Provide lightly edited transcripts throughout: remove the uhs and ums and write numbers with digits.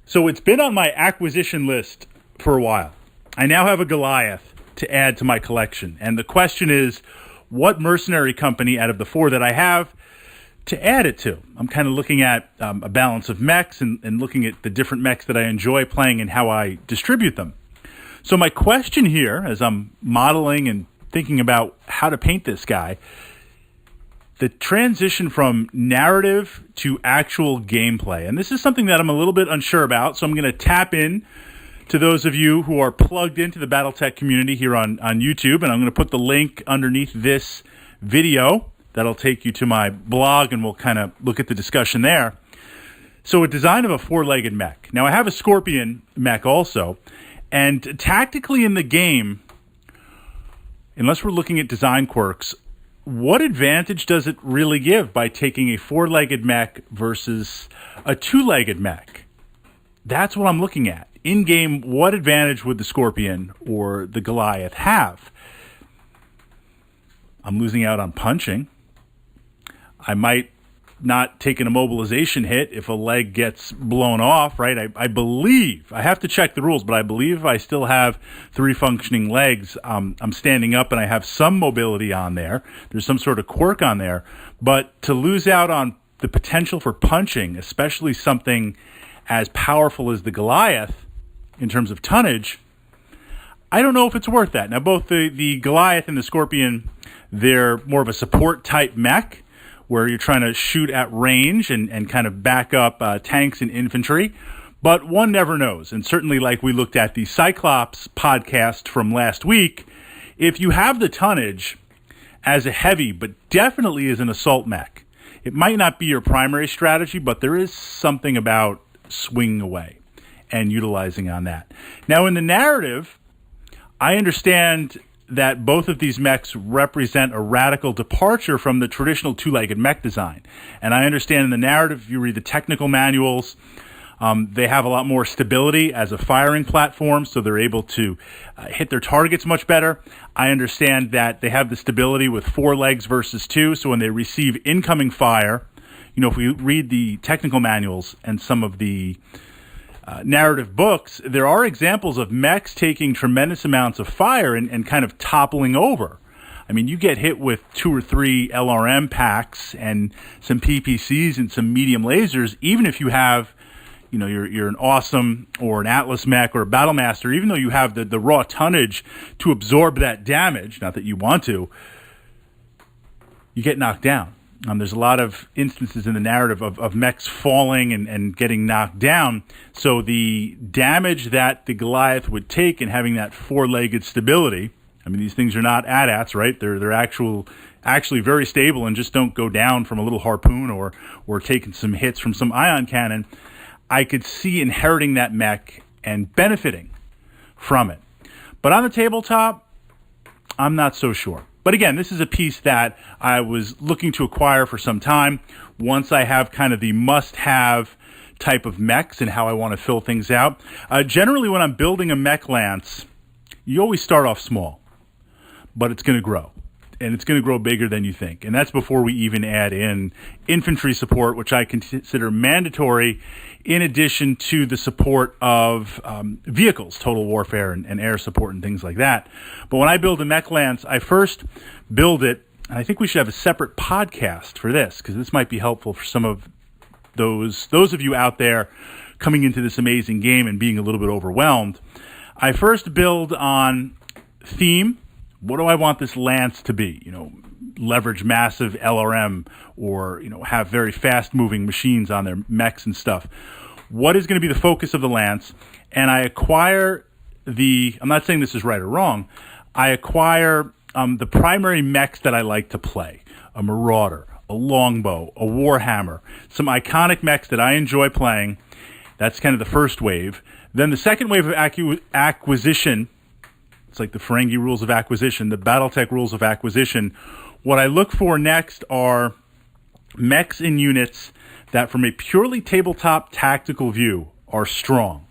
So it's been on my acquisition list for a while. I now have a Goliath to add to my collection. And the question is, what mercenary company out of the four that I have to add it to? I'm kind of looking at a balance of mechs and looking at the different mechs that I enjoy playing and how I distribute them. So my question here, as I'm modeling and thinking about how to paint this guy, the transition from narrative to actual gameplay. And this is something that I'm a little bit unsure about, so I'm going to tap in to those of you who are plugged into the Battletech community here on YouTube, and I'm going to put the link underneath this video. That'll take you to my blog, and we'll kind of look at the discussion there. So a design of a four-legged mech. Now, I have a Scorpion mech also, and tactically in the game, unless we're looking at design quirks, what advantage does it really give by taking a four-legged mech versus a two-legged mech? That's what I'm looking at. In-game, what advantage would the Scorpion or the Goliath have? I'm losing out on punching. I might not take an immobilization hit if a leg gets blown off, right? I believe, I have to check the rules, but I believe if I still have three functioning legs, I'm standing up and I have some mobility on there. There's some sort of quirk on there. But to lose out on the potential for punching, especially something as powerful as the Goliath in terms of tonnage, I don't know if it's worth that. Now, both the Goliath and the Scorpion, they're more of a support type mech, where you're trying to shoot at range and kind of back up tanks and infantry. But one never knows. And certainly, like we looked at the Cyclops podcast from last week, if you have the tonnage as a heavy, but definitely as an assault mech, it might not be your primary strategy, but there is something about swinging away and utilizing on that. Now, in the narrative, I understand that both of these mechs represent a radical departure from the traditional two-legged mech design. And I understand in the narrative, if you read the technical manuals, they have a lot more stability as a firing platform, so they're able to hit their targets much better. I understand that they have the stability with four legs versus two, so when they receive incoming fire, if we read the technical manuals and some of the narrative books, there are examples of mechs taking tremendous amounts of fire and kind of toppling over. I mean, you get hit with 2 or 3 LRM packs and some PPCs and some medium lasers, even if you have, you're an awesome or an Atlas mech or a Battlemaster, even though you have the raw tonnage to absorb that damage, not that you want to, you get knocked down. There's a lot of instances in the narrative of mechs falling and getting knocked down. So the damage that the Goliath would take in having that four-legged stability, I mean, these things are not AT-ATs, right? They're actually very stable and just don't go down from a little harpoon or taking some hits from some ion cannon. I could see inheriting that mech and benefiting from it. But on the tabletop, I'm not so sure. But again, this is a piece that I was looking to acquire for some time. Once I have kind of the must-have type of mechs and how I want to fill things out. Generally, when I'm building a mech lance, you always start off small, but it's going to grow. And it's going to grow bigger than you think. And that's before we even add in infantry support, which I consider mandatory, in addition to the support of vehicles, total warfare and air support and things like that. But when I build a mech lance, I first build it, and I think we should have a separate podcast for this, because this might be helpful for some of those of you out there coming into this amazing game and being a little bit overwhelmed. I first build on theme. What do I want this lance to be? Leverage massive LRM or, have very fast-moving machines on their mechs and stuff. What is going to be the focus of the lance? And I acquire I'm not saying this is right or wrong, I acquire the primary mechs that I like to play. A Marauder, a Longbow, a Warhammer, some iconic mechs that I enjoy playing. That's kind of the first wave. Then the second wave of acquisition, it's like the Ferengi rules of acquisition, the Battletech rules of acquisition. What I look for next are mechs and units that, from a purely tabletop tactical view, are strong.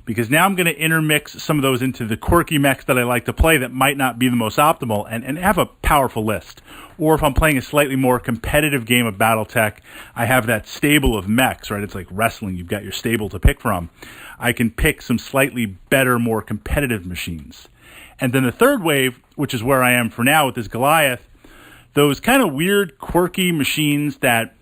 because now I'm going to intermix some of those into the quirky mechs that I like to play that might not be the most optimal and have a powerful list. Or if I'm playing a slightly more competitive game of Battletech, I have that stable of mechs, right? It's like wrestling. You've got your stable to pick from. I can pick some slightly better, more competitive machines. And then the third wave, which is where I am for now with this Goliath, those kind of weird, quirky machines that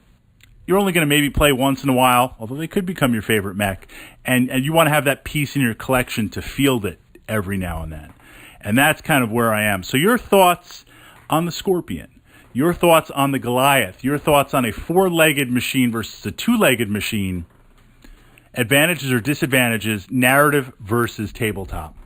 you're only going to maybe play once in a while, although they could become your favorite mech, and you want to have that piece in your collection to field it every now and then. And that's kind of where I am. So your thoughts on the Scorpion, your thoughts on the Goliath, your thoughts on a four-legged machine versus a two-legged machine, advantages or disadvantages, narrative versus tabletop.